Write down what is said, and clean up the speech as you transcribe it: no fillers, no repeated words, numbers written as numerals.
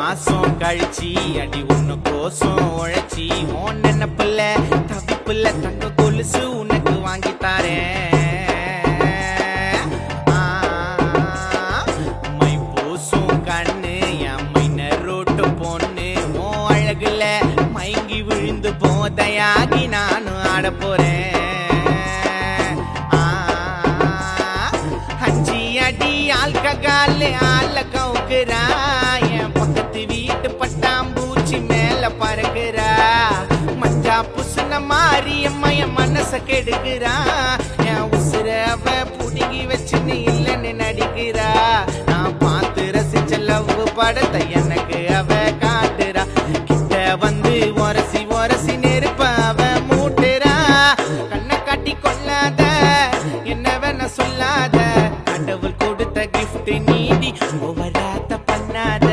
மாசம் கழிச்சி அடி ஒண்ணு கோசம் உழைச்சி ஓன் நினைப்புல தவிப்புல தங்க கொலுசு உனக்கு வாங்கி தாரேன். மை பூசும் கண்ணு என் மைனர் ரோட்டு பொண்ணு ஓ அழகுல மயங்கி விழுந்து போதையாகி நானும் ஆட போறேன். அஞ்சி அடி ஆல்ககால் ஆள கவுக்குறா என் பக்கத்து வீட்டு பட்டாம்பூச்சி மேல பறக்குறா. மஞ்சா புசுன மாறி எம்மைய மனச கெடுக்கிறா. என் உசுர அவ புடுங்கி வச்சுன்னு இல்லன்னு நடிக்கிறா. நான் பார்த்து ரசிச்ச லவ் படத்தை எனக்கு அவ காட்டுறா. கிட்ட வந்து ஒரசி ஒரசி நெருப்ப அவ மூட்டுறா. கண்ணை காட்டி கொள்ளாத என்ன வேணா சொல்லாத கடவுள் கொடுத்த கிஃப்ட் நீடி ஓவராத்த பண்ணாத.